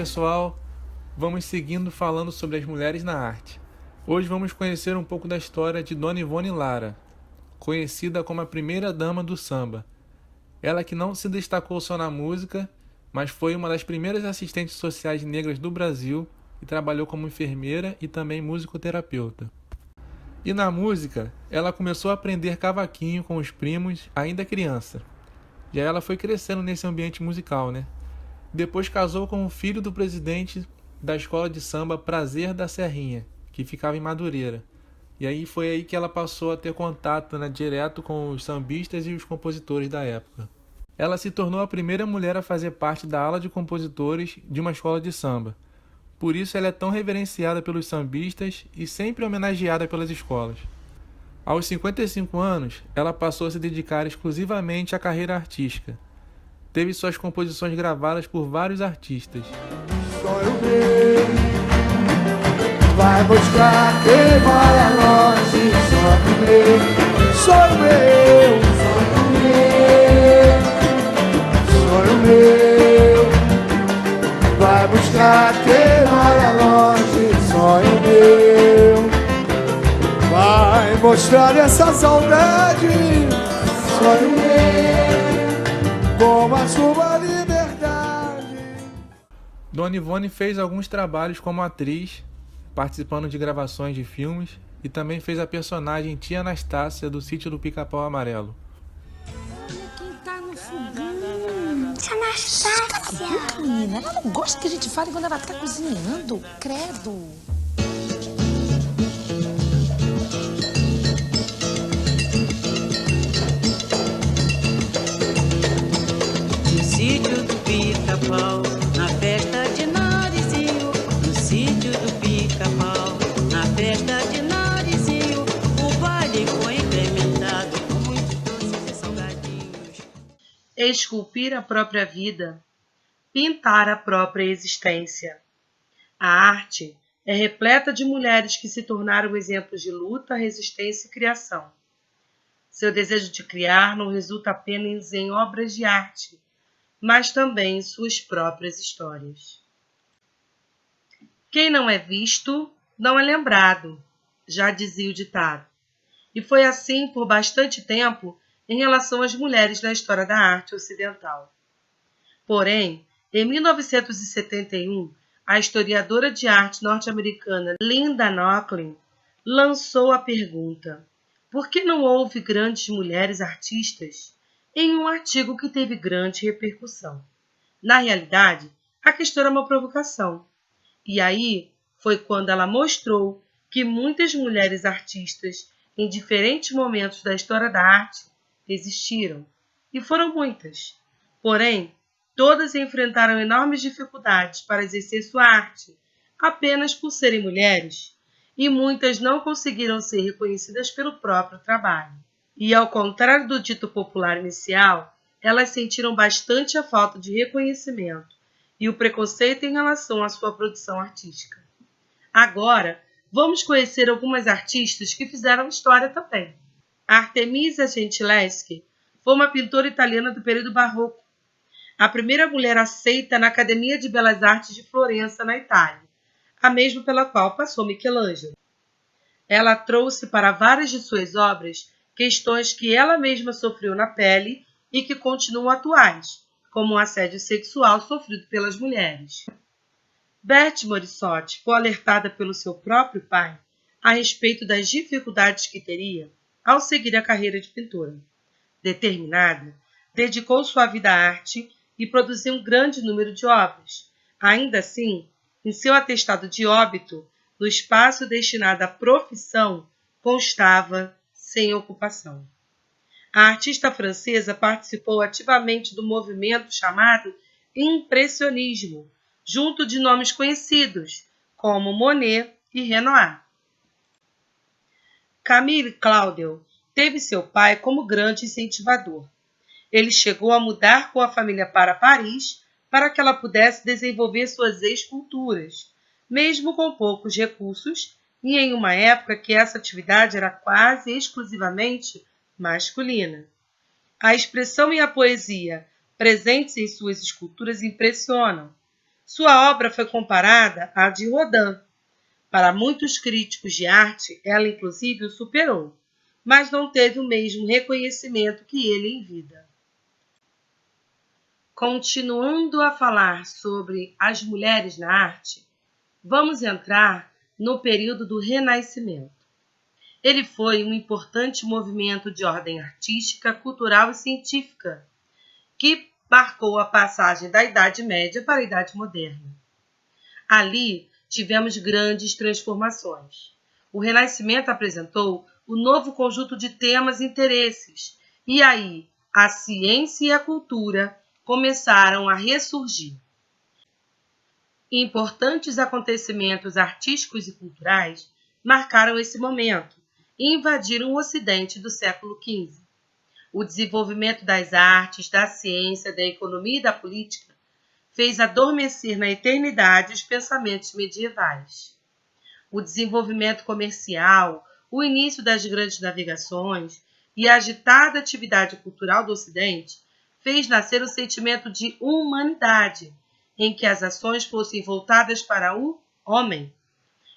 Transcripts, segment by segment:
pessoal, vamos seguindo falando sobre as mulheres na arte. Hoje vamos conhecer um pouco da história de Dona Ivone Lara, conhecida como a primeira dama do samba. Ela que não se destacou só na música, mas foi uma das primeiras assistentes sociais negras do Brasil e trabalhou como enfermeira e também musicoterapeuta. E na música, ela começou a aprender cavaquinho com os primos ainda criança. E aí ela foi crescendo nesse ambiente musical, né? Depois casou com o filho do presidente da escola de samba Prazer da Serrinha, que ficava em Madureira. E aí foi aí que ela passou a ter contato, né, direto com os sambistas e os compositores da época. Ela se tornou a primeira mulher a fazer parte da ala de compositores de uma escola de samba. Por isso ela é tão reverenciada pelos sambistas e sempre homenageada pelas escolas. Aos 55 anos, ela passou a se dedicar exclusivamente à carreira artística. Teve suas composições gravadas por vários artistas. Sonho meu, vai buscar quem mora longe. Sonho meu, sonho meu, vai buscar quem mora longe. Sonho meu, vai mostrar essa saudade. Sonho meu, como a sua liberdade. Dona Ivone fez alguns trabalhos como atriz, participando de gravações de filmes, e também fez a personagem Tia Anastácia do Sítio do Pica-Pau Amarelo. Olha quem tá no fogão. Tia Anastácia. Menina, ela não gosta que a gente fale quando ela tá cozinhando. Credo. No sítio do Pica-Pau, na festa de Narizinho. No sítio do Pica-Pau, na festa de Narizinho. O baile foi incrementado com muitos doces e salgadinhos. Esculpir a própria vida, pintar a própria existência. A arte é repleta de mulheres que se tornaram exemplos de luta, resistência e criação. Seu desejo de criar não resulta apenas em obras de arte, mas também em suas próprias histórias. Quem não é visto, não é lembrado, já dizia o ditado. E foi assim por bastante tempo em relação às mulheres na história da arte ocidental. Porém, em 1971, a historiadora de arte norte-americana Linda Nochlin lançou a pergunta: por que não houve grandes mulheres artistas? Em um artigo que teve grande repercussão. Na realidade, a questão era uma provocação. E aí foi quando ela mostrou que muitas mulheres artistas, em diferentes momentos da história da arte, existiram. E foram muitas. Porém, todas enfrentaram enormes dificuldades para exercer sua arte, apenas por serem mulheres, e muitas não conseguiram ser reconhecidas pelo próprio trabalho. E ao contrário do dito popular inicial, elas sentiram bastante a falta de reconhecimento e o preconceito em relação à sua produção artística. Agora, vamos conhecer algumas artistas que fizeram história também. Artemisia Gentileschi foi uma pintora italiana do período barroco, a primeira mulher aceita na Academia de Belas Artes de Florença, na Itália, a mesma pela qual passou Michelangelo. Ela trouxe para várias de suas obras questões que ela mesma sofreu na pele e que continuam atuais, como o assédio sexual sofrido pelas mulheres. Berthe Morisot foi alertada pelo seu próprio pai a respeito das dificuldades que teria ao seguir a carreira de pintora. Determinada, dedicou sua vida à arte e produziu um grande número de obras. Ainda assim, em seu atestado de óbito, no espaço destinado à profissão, constava sem ocupação. A artista francesa participou ativamente do movimento chamado Impressionismo, junto de nomes conhecidos, como Monet e Renoir. Camille Claudel teve seu pai como grande incentivador. Ele chegou a mudar com a família para Paris para que ela pudesse desenvolver suas esculturas, mesmo com poucos recursos e em uma época que essa atividade era quase exclusivamente masculina. A expressão e a poesia presentes em suas esculturas impressionam. Sua obra foi comparada à de Rodin. Para muitos críticos de arte, ela inclusive o superou, mas não teve o mesmo reconhecimento que ele em vida. Continuando a falar sobre as mulheres na arte, vamos entrar no período do Renascimento. Ele foi um importante movimento de ordem artística, cultural e científica, que marcou a passagem da Idade Média para a Idade Moderna. Ali, tivemos grandes transformações. O Renascimento apresentou o novo conjunto de temas e interesses, e aí a ciência e a cultura começaram a ressurgir. Importantes acontecimentos artísticos e culturais marcaram esse momento e invadiram o Ocidente do século XV. O desenvolvimento das artes, da ciência, da economia e da política fez adormecer na eternidade os pensamentos medievais. O desenvolvimento comercial, o início das grandes navegações e a agitada atividade cultural do Ocidente fez nascer o sentimento de humanidade, em que as ações fossem voltadas para o homem.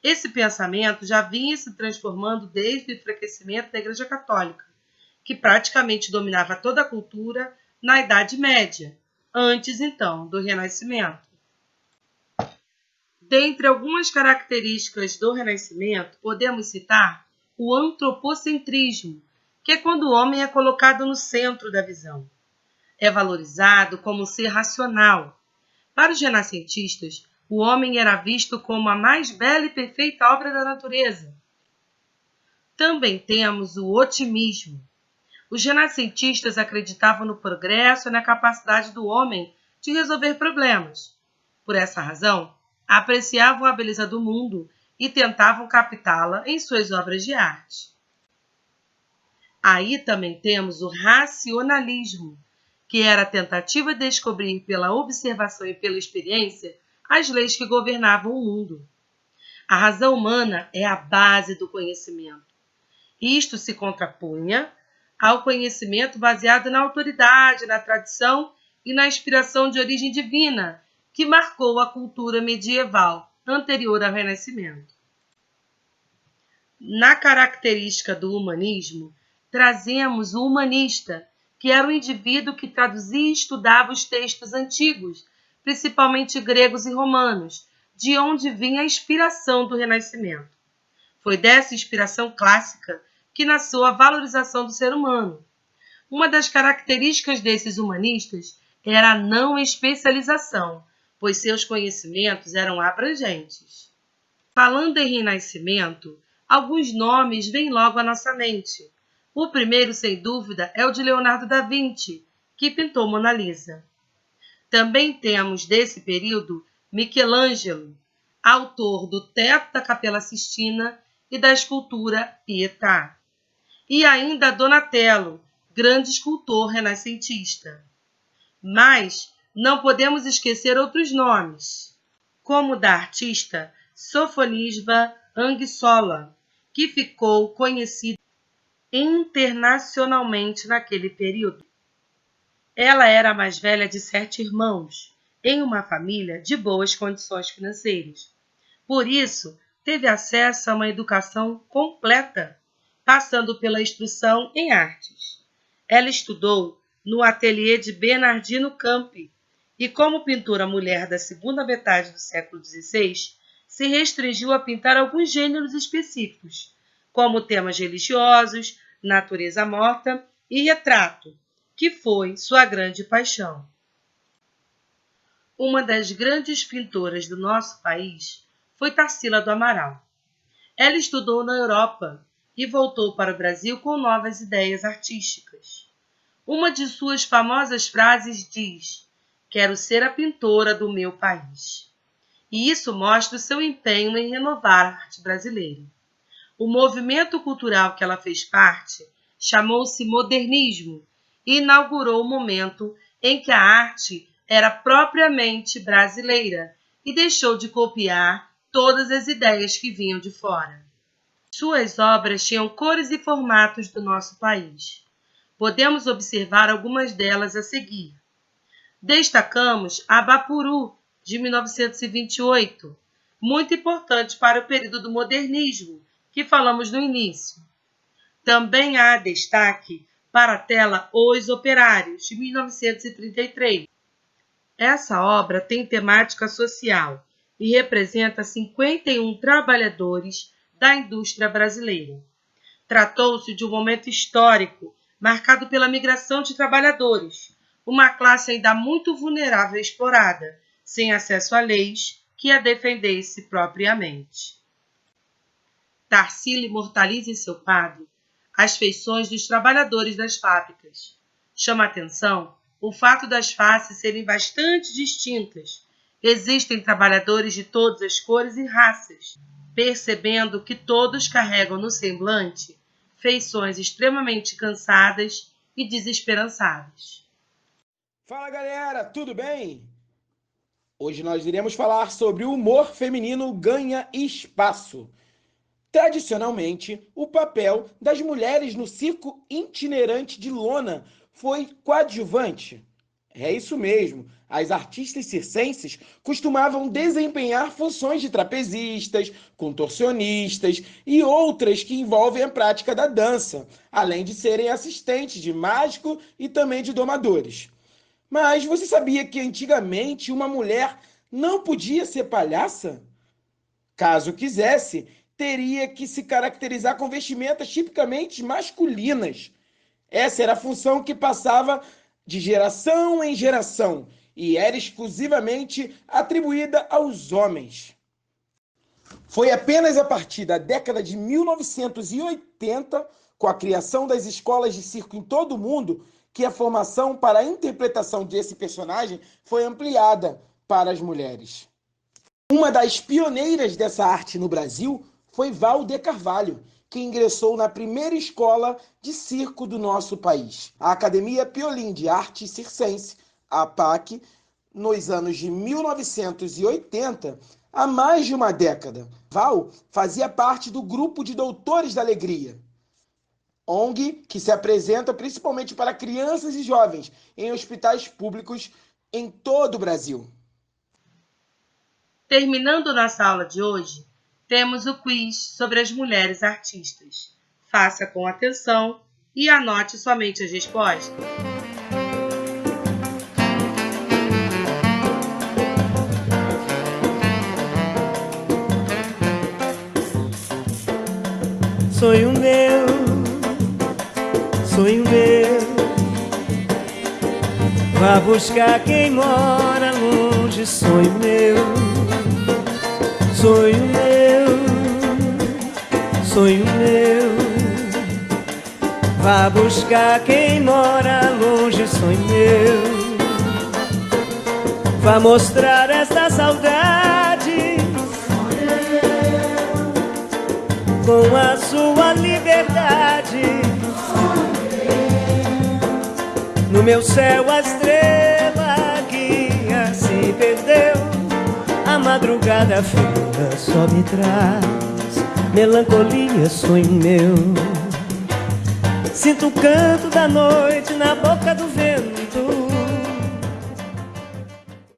Esse pensamento já vinha se transformando desde o enfraquecimento da Igreja Católica, que praticamente dominava toda a cultura na Idade Média, antes, então, do Renascimento. Dentre algumas características do Renascimento, podemos citar o antropocentrismo, que é quando o homem é colocado no centro da visão. É valorizado como um ser racional. Para os renascentistas, o homem era visto como a mais bela e perfeita obra da natureza. Também temos o otimismo. Os renascentistas acreditavam no progresso e na capacidade do homem de resolver problemas. Por essa razão, apreciavam a beleza do mundo e tentavam captá-la em suas obras de arte. Aí também temos o racionalismo, que era a tentativa de descobrir pela observação e pela experiência as leis que governavam o mundo. A razão humana é a base do conhecimento. Isto se contrapunha ao conhecimento baseado na autoridade, na tradição e na inspiração de origem divina, que marcou a cultura medieval anterior ao Renascimento. Na característica do humanismo, trazemos o humanista, que era o indivíduo que traduzia e estudava os textos antigos, principalmente gregos e romanos, de onde vinha a inspiração do Renascimento. Foi dessa inspiração clássica que nasceu a valorização do ser humano. Uma das características desses humanistas era a não especialização, pois seus conhecimentos eram abrangentes. Falando em Renascimento, alguns nomes vêm logo à nossa mente. O primeiro, sem dúvida, é o de Leonardo da Vinci, que pintou Mona Lisa. Também temos, desse período, Michelangelo, autor do teto da Capela Sistina e da escultura Pietà. E ainda Donatello, grande escultor renascentista. Mas não podemos esquecer outros nomes, como o da artista Sofonisba Anguissola, que ficou conhecida internacionalmente naquele período. Ela era a mais velha de 7 irmãos, em uma família de boas condições financeiras. Por isso, teve acesso a uma educação completa, passando pela instrução em artes. Ela estudou no ateliê de Bernardino Campi e, como pintora mulher da segunda metade do século XVI, se restringiu a pintar alguns gêneros específicos, como temas religiosos, natureza morta e retrato, que foi sua grande paixão. Uma das grandes pintoras do nosso país foi Tarsila do Amaral. Ela estudou na Europa e voltou para o Brasil com novas ideias artísticas. Uma de suas famosas frases diz: "Quero ser a pintora do meu país." E isso mostra o seu empenho em renovar a arte brasileira. O movimento cultural que ela fez parte chamou-se modernismo e inaugurou o momento em que a arte era propriamente brasileira e deixou de copiar todas as ideias que vinham de fora. Suas obras tinham cores e formatos do nosso país. Podemos observar algumas delas a seguir. Destacamos a Bapuru, de 1928, muito importante para o período do modernismo, que falamos no início. Também há destaque para a tela Os Operários, de 1933. Essa obra tem temática social e representa 51 trabalhadores da indústria brasileira. Tratou-se de um momento histórico marcado pela migração de trabalhadores, uma classe ainda muito vulnerável e explorada, sem acesso a leis que a defendesse propriamente. Tarsila imortaliza em seu quadro as feições dos trabalhadores das fábricas. Chama a atenção o fato das faces serem bastante distintas. Existem trabalhadores de todas as cores e raças, percebendo que todos carregam no semblante feições extremamente cansadas e desesperançadas. Fala galera, tudo bem? Hoje nós iremos falar sobre o humor feminino ganha espaço. Tradicionalmente, o papel das mulheres no circo itinerante de lona foi coadjuvante. É isso mesmo, as artistas circenses costumavam desempenhar funções de trapezistas, contorcionistas e outras que envolvem a prática da dança, além de serem assistentes de mágico e também de domadores. Mas você sabia que antigamente uma mulher não podia ser palhaça? Caso quisesse, teria que se caracterizar com vestimentas tipicamente masculinas. Essa era a função que passava de geração em geração e era exclusivamente atribuída aos homens. Foi apenas a partir da década de 1980, com a criação das escolas de circo em todo o mundo, que a formação para a interpretação desse personagem foi ampliada para as mulheres. Uma das pioneiras dessa arte no Brasil foi Val de Carvalho, que ingressou na primeira escola de circo do nosso país, a Academia Piolim de Arte Circense, a APAC, nos anos de 1980, há mais de uma década. Val fazia parte do Grupo de Doutores da Alegria, ONG que se apresenta principalmente para crianças e jovens em hospitais públicos em todo o Brasil. Terminando nossa aula de hoje, temos o quiz sobre as mulheres artistas. Faça com atenção e anote somente as respostas. Sonho meu, vá buscar quem mora longe, sonho meu, vá buscar quem mora longe, sonho meu, vá mostrar essa saudade com a sua liberdade. No meu céu a estrela guia se perdeu, a madrugada fria só me traz melancolia, sonho meu. Sinto o canto da noite na boca do vento,